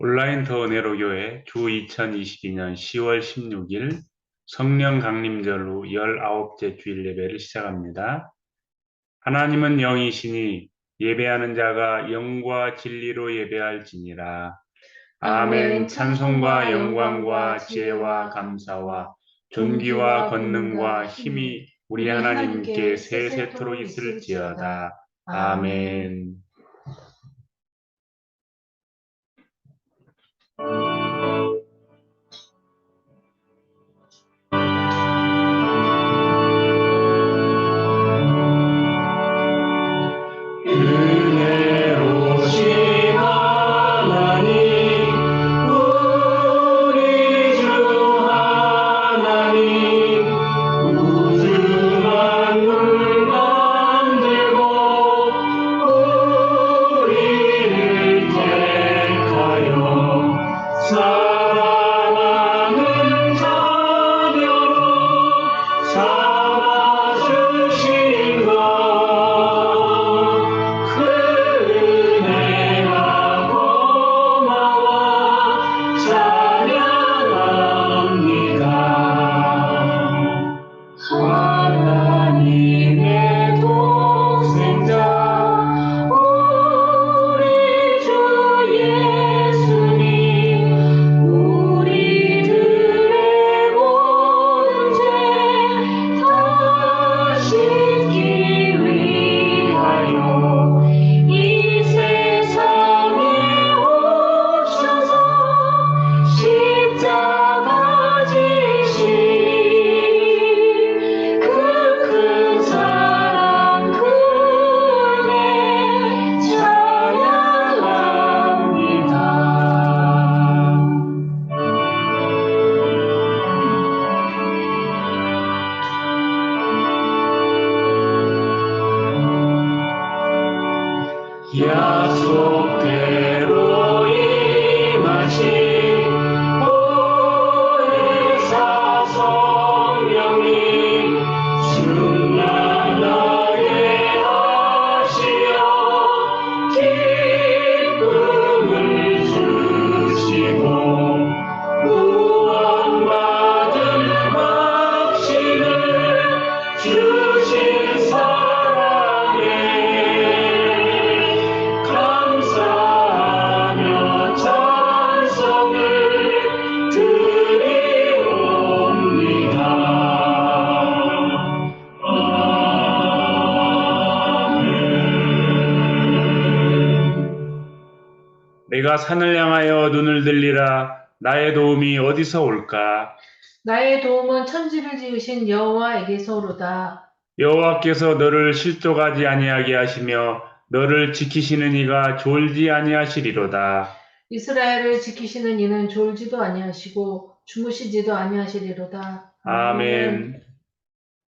온라인 더 은혜로 교회 주 2022년 10월 16일 성령 강림절 후 19째 주일 예배를 시작합니다. 하나님은 영이시니 예배하는 자가 영과 진리로 예배할지니라. 아멘. 찬송과 영광과 지혜와 감사와 존귀와 권능과 힘이 우리 하나님께 세세토록 있을지어다. 아멘. 은혜로우신 하나님, 우리 주 하나님, 우주 만물 만들고 우리를 택하여 사랑하는 자녀로 삼아주신 것, 그 은혜가 고마워 찬양합니다. 하나님의 독생자 우리 주 예수님, 우리들의 모든 죄 다 씻기 위하여 이 세상에 오셔서 십자가 지신 그 큰 사랑, 그 은혜 찬양합니다. 약속대로 임하신 보혜사 성령님, 충만하게 하시어 기쁨을 주시고 구원받은 확신을 주신 사랑에 감사하며 찬송을 드리옵니다. 아멘. 내가 산을 향하여 눈을 들리라. 나의 도움이 어디서 올까? 나의 도움은 천지를 지으신 여호와에게서 오로다. 여호와께서 너를 실족하지 아니하게 하시며 너를 지키시는 이가 졸지 아니하시리로다. 이스라엘을 지키시는 이는 졸지도 아니하시고 주무시지도 아니하시리로다. 아멘.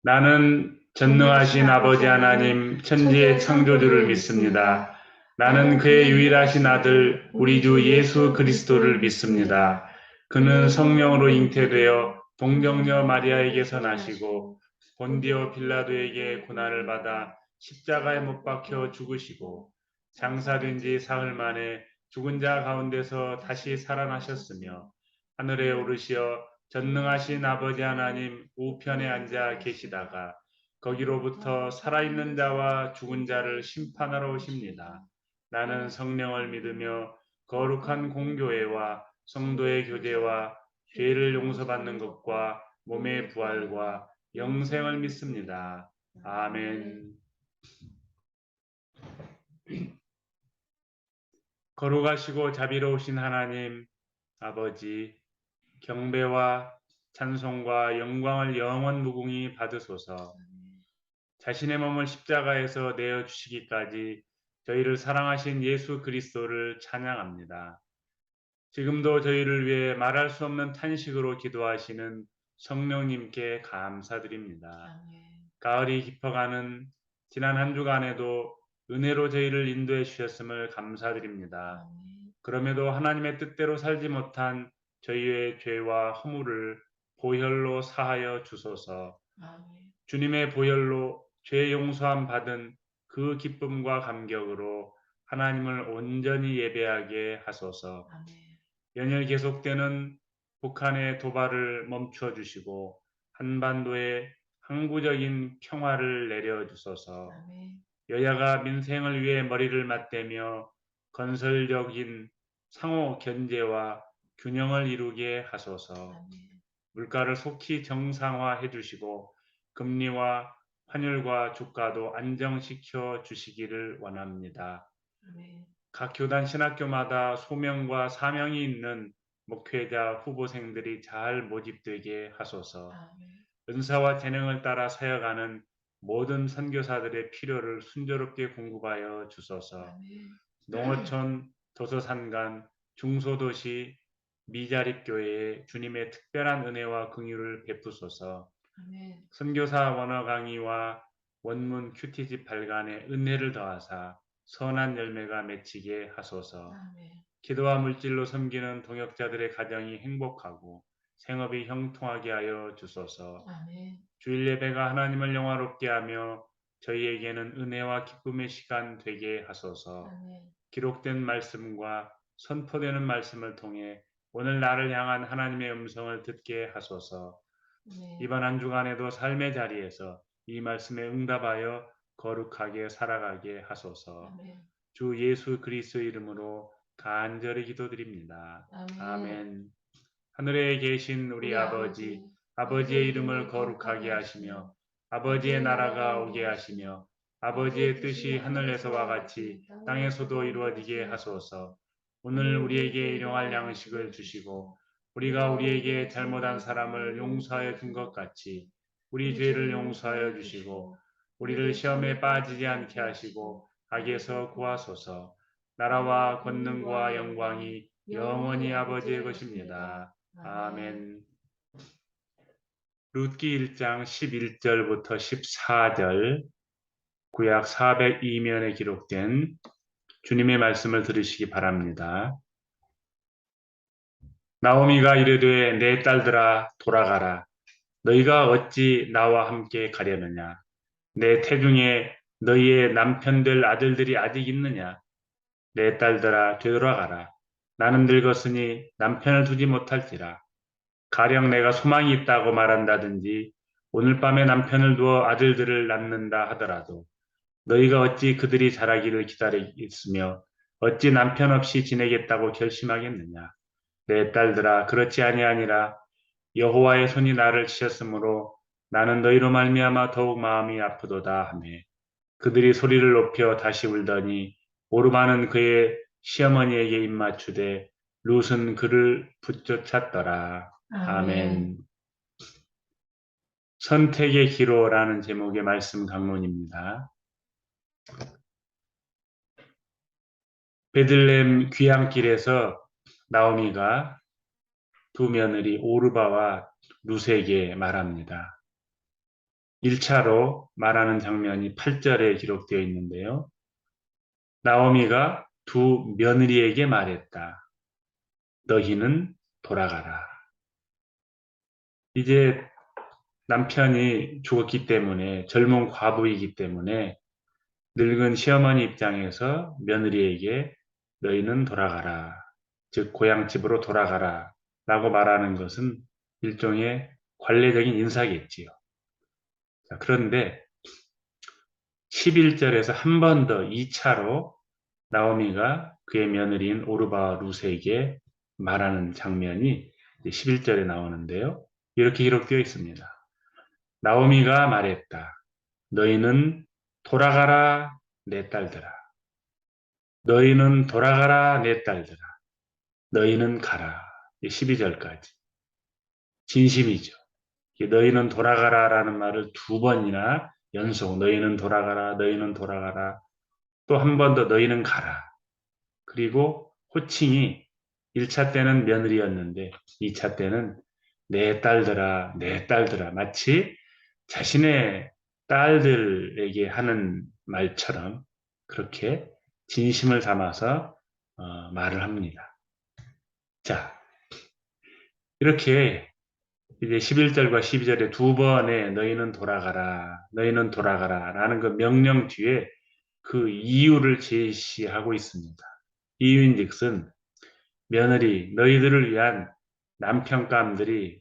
나는 전능하신 아버지 하나님, 천지의 창조주를 믿습니다. 나는 그의 유일하신 아들, 우리 주 예수 그리스도를 믿습니다. 그는 성령으로 잉태되어 동정녀 마리아에게서 나시고 본디오 빌라도에게 고난을 받아 십자가에 못 박혀 죽으시고 장사된 지 사흘 만에 죽은 자 가운데서 다시 살아나셨으며 하늘에 오르시어 전능하신 아버지 하나님 우편에 앉아 계시다가 거기로부터 살아있는 자와 죽은 자를 심판하러 오십니다. 나는 성령을 믿으며 거룩한 공교회와 성도의 교제와 죄를 용서받는 것과 몸의 부활과 영생을 믿습니다. 아멘. 거룩하시고 자비로우신 하나님 아버지, 경배와 찬송과 영광을 영원 무궁히 받으소서. 자신의 몸을 십자가에서 내어 주시기까지 저희를 사랑하신 예수 그리스도를 찬양합니다. 지금도 저희를 위해 말할 수 없는 탄식으로 기도하시는 성령님께 감사드립니다. 가을이 깊어가는 지난 한 주간에도 은혜로 저희를 인도해 주셨음을 감사드립니다. 그럼에도 하나님의 뜻대로 살지 못한 저희의 죄와 허물을 보혈로 사하여 주소서. 주님의 보혈로 죄 용서함 받은 그 기쁨과 감격으로 하나님을 온전히 예배하게 하소서. 연일 계속되는 북한의 도발을 멈추어 주시고 한반도에 항구적인 평화를 내려 주소서. 아멘. 여야가 민생을 위해 머리를 맞대며 건설적인 상호 견제와 균형을 이루게 하소서. 아멘. 물가를 속히 정상화해 주시고 금리와 환율과 주가도 안정시켜 주시기를 원합니다. 아멘. 각 교단 신학교마다 소명과 사명이 있는 목회자 후보생들이 잘 모집되게 하소서. 아멘. 은사와 재능을 따라 사역하는 모든 선교사들의 필요를 순조롭게 공급하여 주소서. 아멘. 농어촌, 도서산간, 중소도시, 미자립교회에 주님의 특별한 은혜와 긍휼을 베푸소서. 아멘. 선교사 원어 강의와 원문 큐티집 발간에 은혜를 더하사 선한 열매가 맺히게 하소서. 아멘. 기도와 물질로 섬기는 동역자들의 가정이 행복하고 생업이 형통하게 하여 주소서. 아멘. 주일 예배가 하나님을 영화롭게 하며 저희에게는 은혜와 기쁨의 시간 되게 하소서. 아멘. 기록된 말씀과 선포되는 말씀을 통해 오늘 나를 향한 하나님의 음성을 듣게 하소서. 네. 이번 한 주간에도 삶의 자리에서 이 말씀에 응답하여 거룩하게 살아가게 하소서. 아멘. 주 예수 그리스도 이름으로 간절히 기도드립니다. 아멘. 아멘. 하늘에 계신 우리 아버지, 아버지의 이름을 거룩하게 하시며 아버지의 나라가 오게 하시며 아버지의 뜻이 하늘에서와 같이 땅에서도 이루어지게 하소서. 오늘 우리에게 일용할 양식을 주시고 우리가 우리에게 잘못한 사람을 용서하여 준 것 같이 우리 죄를 용서하여 주시고 우리를 시험에 빠지지 않게 하시고 악에서 구하소서. 나라와 권능과 영광이 영원히 아버지의 것입니다. 아멘. 룻기 1장 11절부터 14절 구약 402면에 기록된 주님의 말씀을 들으시기 바랍니다. 나오미가 이르되 내 딸들아 돌아가라. 너희가 어찌 나와 함께 가려느냐. 내 태중에 너희의 남편들 아들들이 아직 있느냐. 내 딸들아 되돌아가라. 나는 늙었으니 남편을 두지 못할지라. 가령 내가 소망이 있다고 말한다든지 오늘 밤에 남편을 두어 아들들을 낳는다 하더라도 너희가 어찌 그들이 자라기를 기다리겠으며 어찌 남편 없이 지내겠다고 결심하겠느냐. 내 딸들아 그렇지 아니하니라. 여호와의 손이 나를 치셨으므로 나는 너희로 말미암아 더욱 마음이 아프도다 하매 그들이 소리를 높여 다시 울더니 오르바는 그의 시어머니에게 입맞추되 룻은 그를 붙쫓았더라. 아멘. 선택의 기로라는 제목의 말씀 강론입니다. 베들레헴 귀향길에서 나오미가 두 며느리 오르바와 룻에게 말합니다. 1차로 말하는 장면이 8절에 기록되어 있는데요. 나오미가 두 며느리에게 말했다. 너희는 돌아가라. 이제 남편이 죽었기 때문에 젊은 과부이기 때문에 늙은 시어머니 입장에서 며느리에게 너희는 돌아가라. 즉 고향집으로 돌아가라 라고 말하는 것은 일종의 관례적인 인사겠지요. 자, 그런데 11절에서 한 번 더 2차로 나오미가 그의 며느리인 오르바와 룻에게 말하는 장면이 11절에 나오는데요. 이렇게 기록되어 있습니다. 나오미가 말했다. 너희는 돌아가라 내 딸들아. 너희는 돌아가라 내 딸들아. 너희는 가라. 12절까지. 진심이죠. 너희는 돌아가라 라는 말을 두 번이나 연속 너희는 돌아가라 너희는 돌아가라 또 한 번 더 너희는 가라. 그리고 호칭이 1차 때는 며느리였는데 2차 때는 내 딸들아 내 딸들아 마치 자신의 딸들에게 하는 말처럼 그렇게 진심을 담아서 말을 합니다. 자, 이렇게 이제 11절과 12절에 두 번의 너희는 돌아가라 라는 그 명령 뒤에 그 이유를 제시하고 있습니다. 이유인즉슨 며느리, 너희들을 위한 남편감들이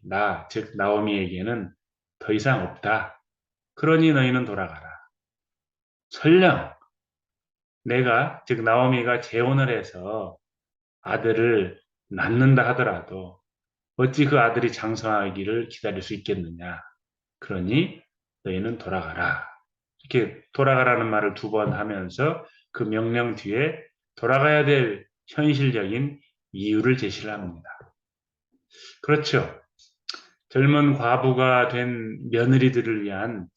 즉 나오미에게는 더 이상 없다. 그러니 너희는 돌아가라. 설령 즉 나오미가 재혼을 해서 아들을 낳는다 하더라도 어찌 그 아들이 장성하기를 기다릴 수 있겠느냐. 그러니 너희는 돌아가라. 이렇게 돌아가라는 말을 두 번 하면서 그 명령 뒤에 돌아가야 될 현실적인 이유를 제시를 합니다. 그렇죠. 젊은 과부가 된 며느리들을 위한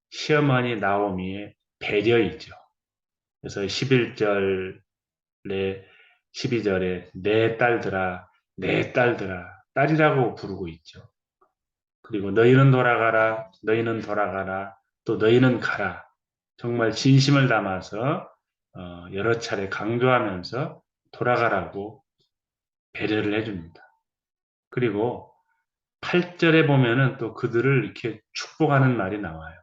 시어머니 나오미의 배려이죠. 그래서 11절에 12절에 내 딸들아, 내 딸들아, 딸이라고 부르고 있죠. 그리고 너희는 돌아가라, 너희는 돌아가라, 또 너희는 가라. 정말 진심을 담아서 여러 차례 강조하면서 돌아가라고 배려를 해줍니다. 그리고 8절에 보면은 또 그들을 이렇게 축복하는 말이 나와요.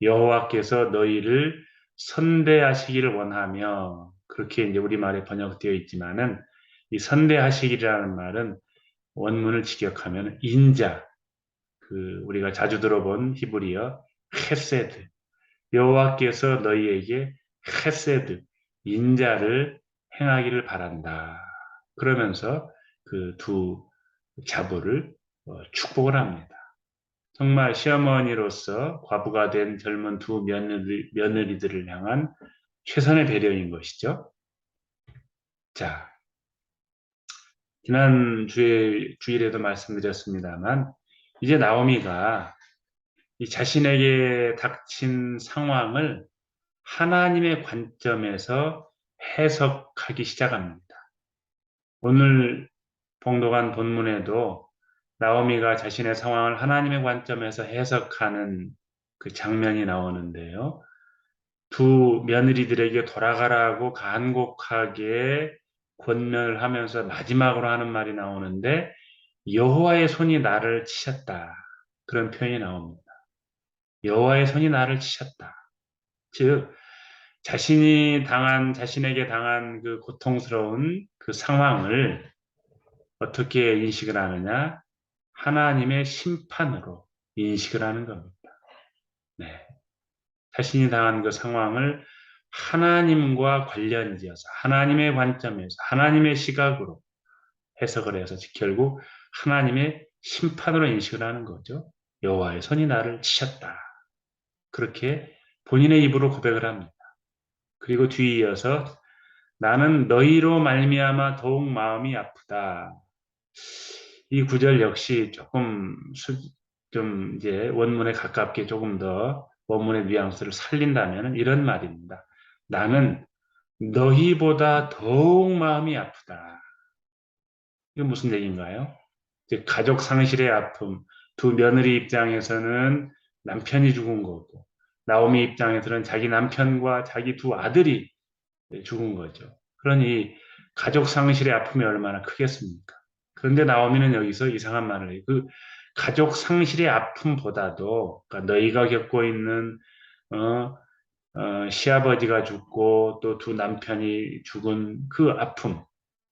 여호와께서 너희를 선대하시기를 원하며 그렇게 이제 우리말에 번역되어 있지만은 이 선대하시기라는 말은 원문을 직역하면 인자, 우리가 자주 들어본 히브리어 헤세드, 여호와께서 너희에게 헤세드, 인자를 행하기를 바란다. 그러면서 그 두 자부를 축복을 합니다. 정말 시어머니로서 과부가 된 젊은 두 며느리들을 향한 최선의 배려인 것이죠. 자, 지난 주일에도 말씀드렸습니다만, 이제 나오미가 이 자신에게 닥친 상황을 하나님의 관점에서 해석하기 시작합니다. 오늘 봉독한 본문에도 나오미가 자신의 상황을 하나님의 관점에서 해석하는 그 장면이 나오는데요. 두 며느리들에게 돌아가라고 간곡하게 권면을 하면서 마지막으로 하는 말이 나오는데 여호와의 손이 나를 치셨다. 그런 표현이 나옵니다. 여호와의 손이 나를 치셨다. 즉 자신에게 당한 그 고통스러운 그 상황을 어떻게 인식을 하느냐? 하나님의 심판으로 인식을 하는 겁니다. 네. 자신이 당한 그 상황을 하나님과 관련지어서 하나님의 관점에서 하나님의 시각으로 해석을 해서 결국 하나님의 심판으로 인식을 하는 거죠. 여호와의 손이 나를 치셨다. 그렇게 본인의 입으로 고백을 합니다. 그리고 뒤이어서 나는 너희로 말미암아 더욱 마음이 아프다. 이 구절 역시 좀 이제 원문에 가깝게 조금 더 원문의 뉘앙스를 살린다면 이런 말입니다. 나는 너희보다 더욱 마음이 아프다. 이건 무슨 얘기인가요? 즉 가족 상실의 아픔, 두 며느리 입장에서는 남편이 죽은 거고 나오미 입장에서는 자기 남편과 자기 두 아들이 죽은 거죠. 그러니 가족 상실의 아픔이 얼마나 크겠습니까? 그런데 나오미는 여기서 이상한 말을 해요. 그 가족 상실의 아픔보다도 그러니까 너희가 겪고 있는 어, 시아버지가 죽고 또 두 남편이 죽은 그 아픔,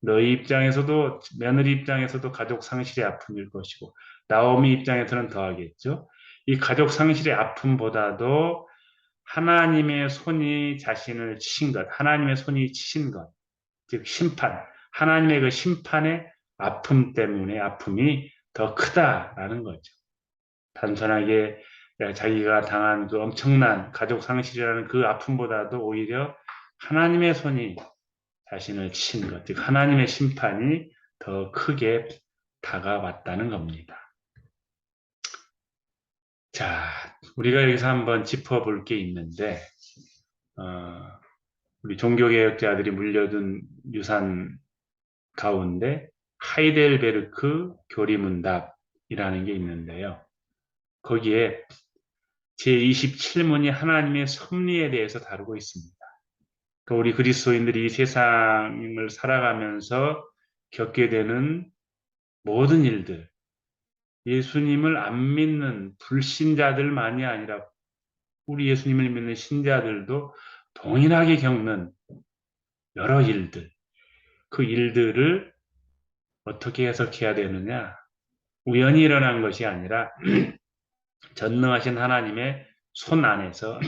너희 입장에서도 며느리 입장에서도 가족 상실의 아픔일 것이고 나오미 입장에서는 더하겠죠. 이 가족 상실의 아픔보다도 하나님의 손이 자신을 치신 것, 하나님의 손이 치신 것, 즉 심판, 하나님의 그 심판의 아픔 때문에 아픔이 더 크다라는 거죠. 단순하게 자기가 당한 그 엄청난 가족 상실이라는 그 아픔보다도 오히려 하나님의 손이 자신을 치신 것, 즉 하나님의 심판이 더 크게 다가왔다는 겁니다. 자, 우리가 여기서 한번 짚어볼 게 있는데 우리 종교개혁자들이 물려둔 유산 가운데 하이델베르크 교리문답이라는 게 있는데요. 거기에 제27문이 하나님의 섭리에 대해서 다루고 있습니다. 그러니까 우리 그리스도인들이 이 세상을 살아가면서 겪게 되는 모든 일들, 예수님을 안 믿는 불신자들만이 아니라 우리 예수님을 믿는 신자들도 동일하게 겪는 여러 일들, 그 일들을 어떻게 해석해야 되느냐? 우연히 일어난 것이 아니라 전능하신 하나님의 손 안에서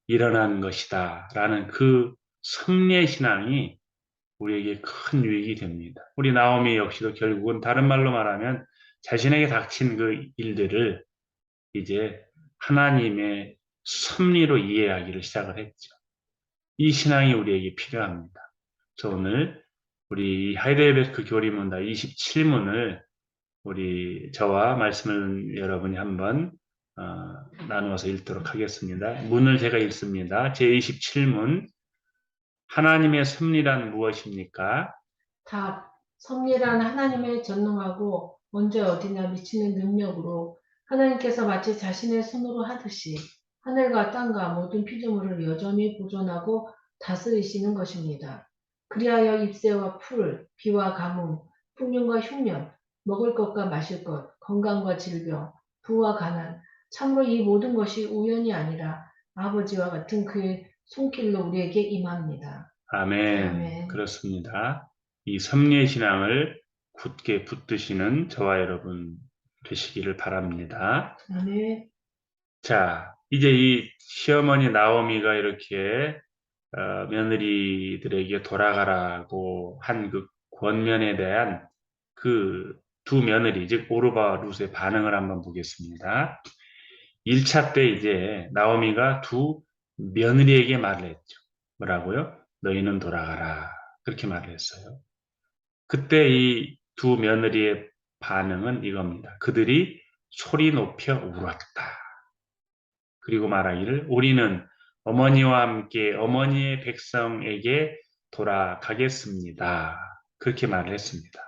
일어난 것이다. 라는 그 섭리의 신앙이 우리에게 큰 유익이 됩니다. 우리 나오미 역시도 결국은 다른 말로 말하면 자신에게 닥친 그 일들을 이제 하나님의 섭리로 이해하기를 시작을 했죠. 이 신앙이 우리에게 필요합니다. 그래서 오늘 우리 하이델베르크 교리문답 27문을 우리 저와 말씀을 여러분이 한번 나누어서 읽도록 하겠습니다. 문을 제가 읽습니다. 제27문 하나님의 섭리란 무엇입니까? 답. 섭리란 하나님의 전능하고 언제 어디나 미치는 능력으로 하나님께서 마치 자신의 손으로 하듯이 하늘과 땅과 모든 피조물을 여전히 보존하고 다스리시는 것입니다. 그리하여 잎새와 풀, 비와 가뭄, 풍년과 흉년, 먹을 것과 마실 것, 건강과 질병, 부와 가난, 참으로 이 모든 것이 우연이 아니라 아버지와 같은 그의 손길로 우리에게 임합니다. 아멘. 아멘. 그렇습니다. 이 섭리의 신앙을 굳게 붙드시는 저와 여러분 되시기를 바랍니다. 아멘. 자, 이제 이 시어머니 나오미가 이렇게 며느리들에게 돌아가라고 한 그 권면에 대한 그 두 며느리, 즉 오르바와 룻의 반응을 한번 보겠습니다. 1차 때 이제 나오미가 두 며느리에게 말을 했죠. 뭐라고요? 너희는 돌아가라. 그렇게 말을 했어요. 그때 이 두 며느리의 반응은 이겁니다. 그들이 소리 높여 울었다. 그리고 말하기를 우리는 어머니와 함께 어머니의 백성에게 돌아가겠습니다. 그렇게 말을 했습니다.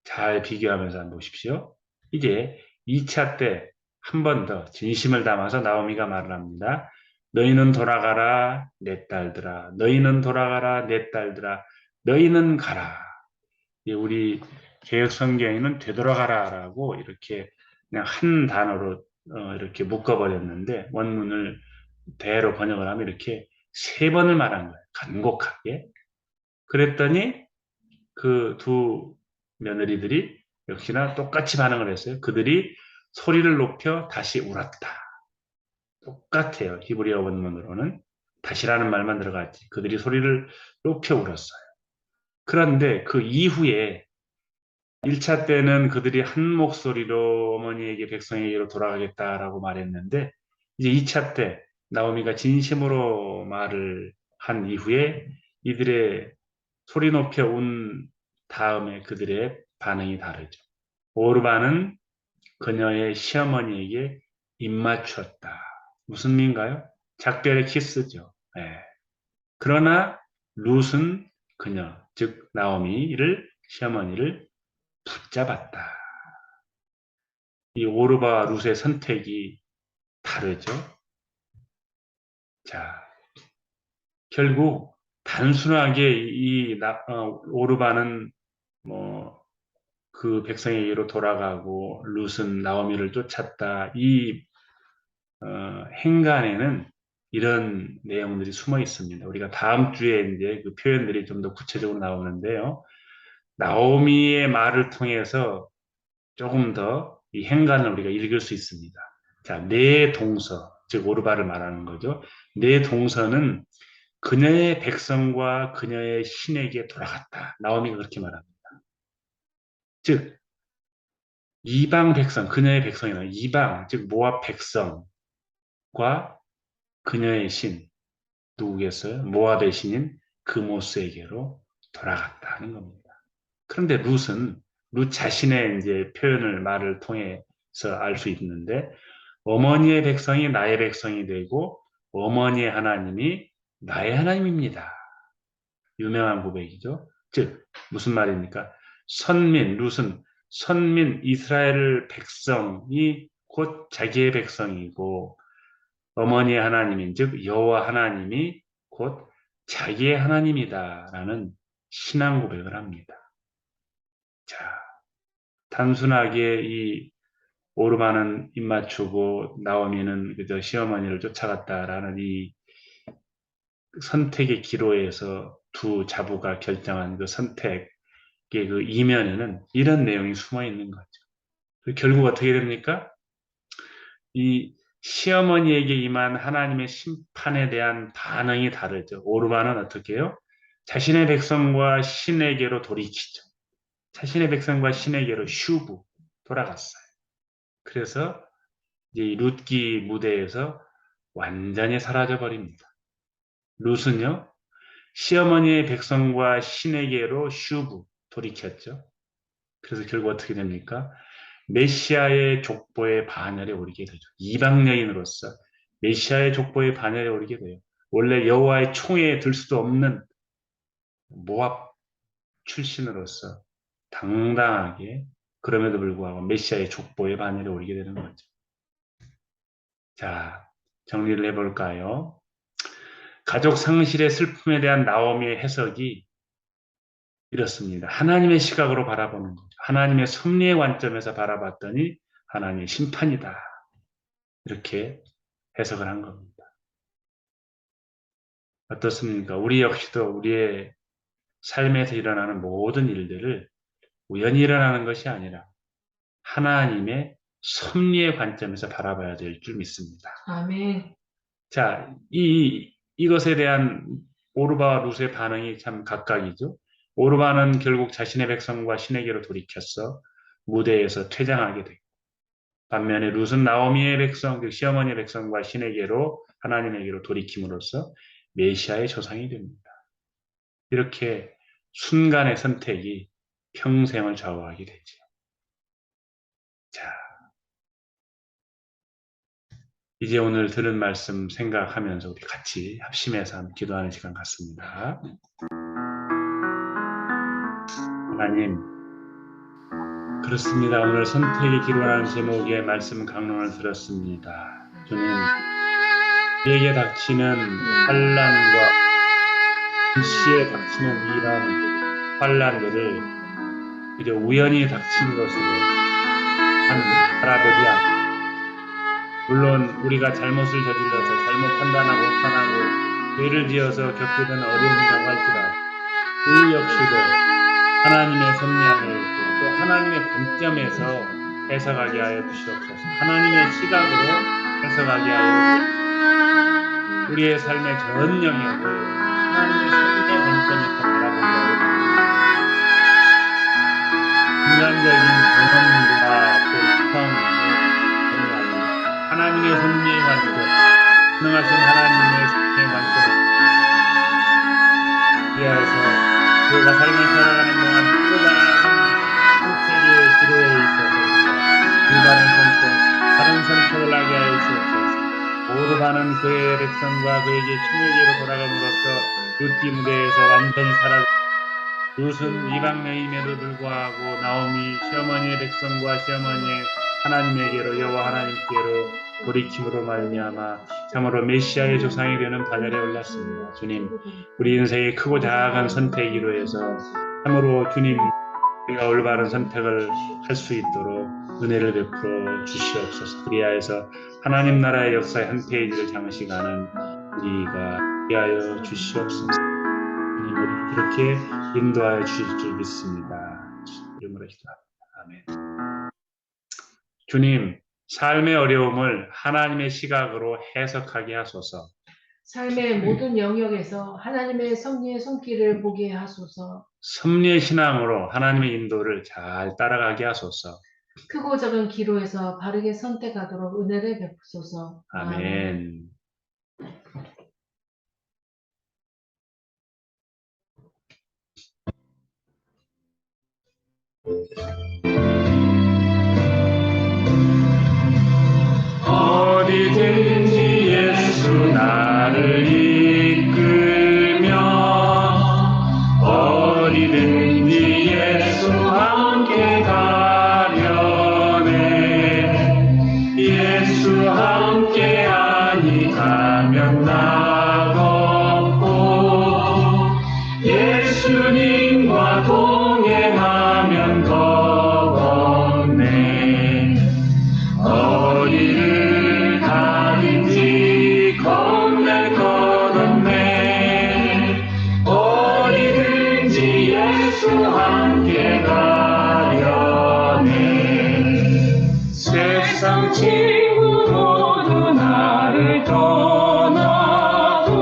잘 비교하면서 한번 보십시오. 이제 2차 때 한 번 더 진심을 담아서 나오미가 말을 합니다. 너희는 돌아가라 내 딸들아. 너희는 돌아가라 내 딸들아. 너희는 가라. 우리 개혁 성경에는 되돌아가라라고 이렇게 그냥 한 단어로 이렇게 묶어버렸는데 원문을 대로 번역을 하면 이렇게 세 번을 말한 거예요. 간곡하게. 그랬더니 그 두 며느리들이 역시나 똑같이 반응을 했어요. 그들이 소리를 높여 다시 울었다. 똑같아요. 히브리어 원문으로는 다시라는 말만 들어갔지. 그들이 소리를 높여 울었어요. 그런데 그 이후에 1차 때는 그들이 한 목소리로 어머니에게 백성에게로 돌아가겠다라고 말했는데 이제 2차 때 나오미가 진심으로 말을 한 이후에 이들의 소리 높여 운 다음에 그들의 반응이 다르죠. 오르반은 그녀의 시어머니에게 입맞췄다. 무슨 의미인가요? 작별의 키스죠. 예. 그러나 룻은 그녀, 즉 나오미를 시어머니를 붙잡았다. 이 오르바와 룻의 선택이 다르죠. 자, 결국 단순하게 오르바는 뭐 그 백성에게로 돌아가고 룻은 나오미를 쫓았다. 이 행간에는 이런 내용들이 숨어 있습니다. 우리가 다음 주에 이제 그 표현들이 좀 더 구체적으로 나오는데요. 나오미의 말을 통해서 조금 더 이 행간을 우리가 읽을 수 있습니다. 자, 내 동서, 즉 오르바를 말하는 거죠. 내 동서는 그녀의 백성과 그녀의 신에게 돌아갔다. 나오미가 그렇게 말합니다. 즉 이방 백성, 그녀의 백성이나 이방, 즉 모압 백성과 그녀의 신, 누구겠어요? 모압의 신인 그모스에게로 돌아갔다는 겁니다. 그런데 룻 자신의 이제 표현을 말을 통해서 알 수 있는데 어머니의 백성이 나의 백성이 되고 어머니의 하나님이 나의 하나님입니다. 유명한 고백이죠. 즉 무슨 말입니까? 룻은 선민 이스라엘 백성이 곧 자기의 백성이고 어머니의 하나님인 즉 여호와 하나님이 곧 자기의 하나님이다라는 신앙 고백을 합니다. 자, 단순하게 이 오르바는 입맞추고 나오미는 그저 시어머니를 쫓아갔다라는 이 선택의 기로에서 두 자부가 결정한 그 선택 그 이면에는 이런 내용이 숨어 있는 거죠. 결국 어떻게 됩니까? 이 시어머니에게 임한 하나님의 심판에 대한 반응이 다르죠. 오르반은 어떻게 해요? 자신의 백성과 신에게로 돌이키죠. 자신의 백성과 신에게로 슈브 돌아갔어요. 그래서 이제 이 룻기 무대에서 완전히 사라져 버립니다. 룻은요, 시어머니의 백성과 신에게로 슈브 돌이켰죠. 그래서 결국 어떻게 됩니까? 메시아의 족보의 반열에 오르게 되죠. 이방 여인으로서 메시아의 족보의 반열에 오르게 돼요. 원래 여호와의 총에 들 수도 없는 모압 출신으로서 당당하게 그럼에도 불구하고 메시아의 족보의 반열에 오르게 되는 거죠. 자, 정리를 해볼까요? 가족 상실의 슬픔에 대한 나오미의 해석이 이렇습니다. 하나님의 시각으로 바라보는 거죠. 하나님의 섭리의 관점에서 바라봤더니 하나님의 심판이다. 이렇게 해석을 한 겁니다. 어떻습니까? 우리 역시도 우리의 삶에서 일어나는 모든 일들을 우연히 일어나는 것이 아니라 하나님의 섭리의 관점에서 바라봐야 될 줄 믿습니다. 아멘. 자, 이것에 대한 오르바와 룻의 반응이 참 각각이죠. 오르바는 결국 자신의 백성과 신에게로 돌이켰어 무대에서 퇴장하게 되고, 반면에 룻은 나오미의 백성, 즉 시어머니의 백성과 신에게로 하나님에게로 돌이킴으로써 메시아의 조상이 됩니다. 이렇게 순간의 선택이 평생을 좌우하게 되죠. 자, 이제 오늘 들은 말씀 생각하면서 우리 같이 합심해서 한번 기도하는 시간 갖습니다. 하나님, 그렇습니다. 오늘 선택이 기도하는 제목의 말씀 강론을 들었습니다. 주님, 우리에게 닥치는 환난과 일시에 닥치는 이런 환난들을 그저 우연히 닥친 것으로 바라보지 않고, 물론 우리가 잘못을 저질러서 잘못 판단하고 판하고 죄를 지어서 겪게 되는 어려움이라고 할지라도 그 역시도 하나님의 섭리함에 있고 또 하나님의 관점에서 해석하게 하여 주시옵소서. 하나님의 시각으로 해석하게 하여 주시옵소서. 우리의 삶의 전 영역을 하나님의 섭리의 관점에서 바라보게 하여 주시옵소서. 인간적인 경험과 또 구성의 하나님의 섭리의 관점, 가능하신 하나님의 섭리의 관점 이하에서 우리가 삶을 살아가는 동안 선택의 기로에 있어서 올바른 선택, 다른 선택을 하게 하여 주옵소서. 오르바는 그의 백성과 그에게 신에게로 돌아감으로써 룻기 무대에서 완전히 사라져 룻은 이방 여인에도 불구하고 나오미 시어머니의 백성과 시어머니의 하나님에게로 여호와 하나님께로 돌이킴으로 말미암아 참으로 메시아의 조상이 되는 반열에 올랐습니다. 주님, 우리 인생의 크고 작은 선택이로 해서 참으로 주님 우리가 올바른 선택을 할 수 있도록 은혜를 베풀어 주시옵소서. 그리하여서 하나님 나라의 역사의 한 페이지를 장식하는 우리가 하여 주시옵소서. 주님, 우리 그렇게 인도하여 주실 줄 믿습니다. 이름으로 기도합니다. 아멘. 주님, 삶의 어려움을 하나님의 시각으로 해석하게 하소서. 삶의 모든 영역에서 하나님의 섭리의 손길을 보게 하소서. 섭리의 신앙으로 하나님의 인도를 잘 따라가게 하소서. 크고 작은 기로에서 바르게 선택하도록 은혜를 베푸소서. 아멘. 어디든지 예수 나를 이끌며 어디든지 예수 함께 가려네. 예수 함께 하니 가면 나걷고 예수님과 동행하면 겁없네. 어디를 가든지 겁낼 것 친구 모두 나를 떠나도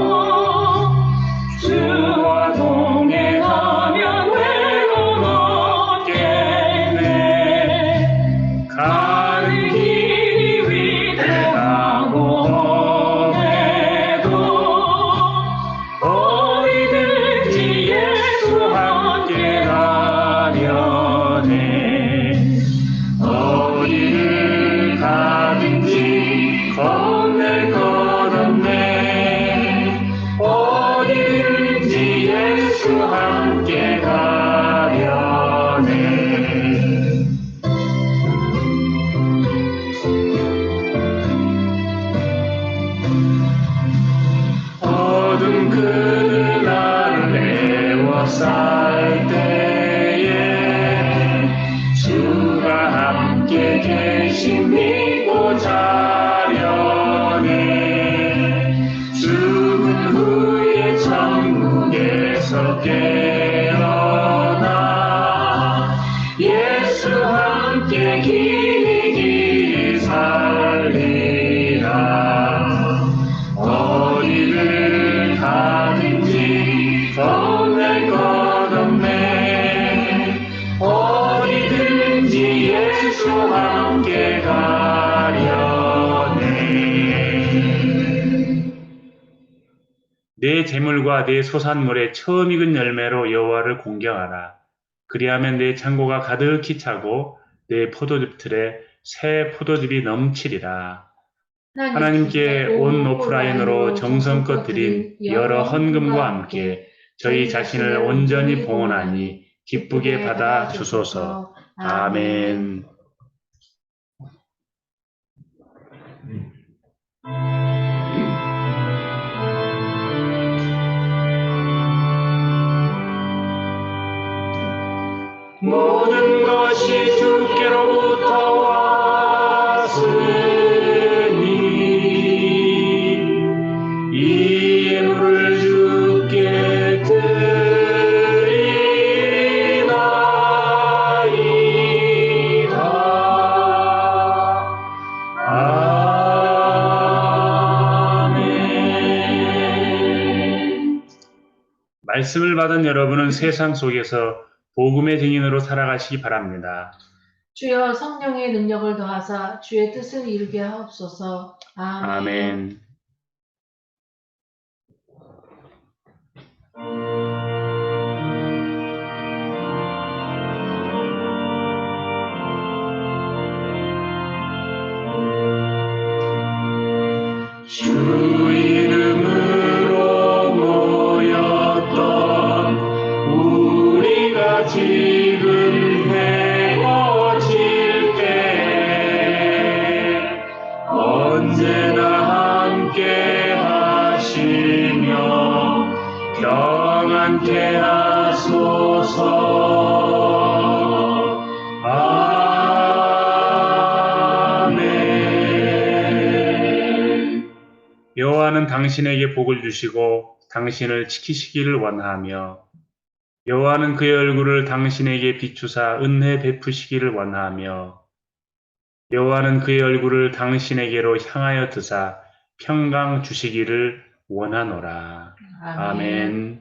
주와 동행하면 외로움 없겠네. 가는 길이 위대하고 험해도 어디든지 예수 함께 가려네. 어디를 가든지 겁낼 것 없네. 어디든지 예수 함께 가려네. 어둠 그늘 나를 에워쌀 때에 주가 함께 계신 믿고 자려네. 죽은 후에 천국에서 깨어나 예수 함께 길이 살리라. 어디를 가든지 겁낼 것 없네. 어디든지 예수 함께 가려네. 내 재물과 내 소산물의 처음 익은 열매로 여호와를 공경하라. 그리하면 내 창고가 가득히 차고 내 포도즙 틀에 새 포도즙이 넘치리라. 하나님께 온 오프라인으로 정성껏 드린 여러 헌금과 함께 저희 자신을 온전히 봉헌하니 기쁘게 받아 주소서. 아멘. 모든 것이 주께로부터 왔으니 이 예물을 주께 드리나이다. 아멘. 말씀을 받은 여러분은 세상 속에서 복음의 증인으로 살아가시기 바랍니다. 주여 성령의 능력을 더하사 주의 뜻을 이루게 하옵소서. 아멘. 아멘. 주 이름으로 모였던 우리가 지금 헤어질 때 언제나 함께 하시며 평안케 하소서. 아멘. 여호와는 당신에게 복을 주시고 당신을 지키시기를 원하며 여호와는 그의 얼굴을 당신에게 비추사 은혜 베푸시기를 원하며 여호와는 그의 얼굴을 당신에게로 향하여 드사 평강 주시기를 원하노라. 아멘.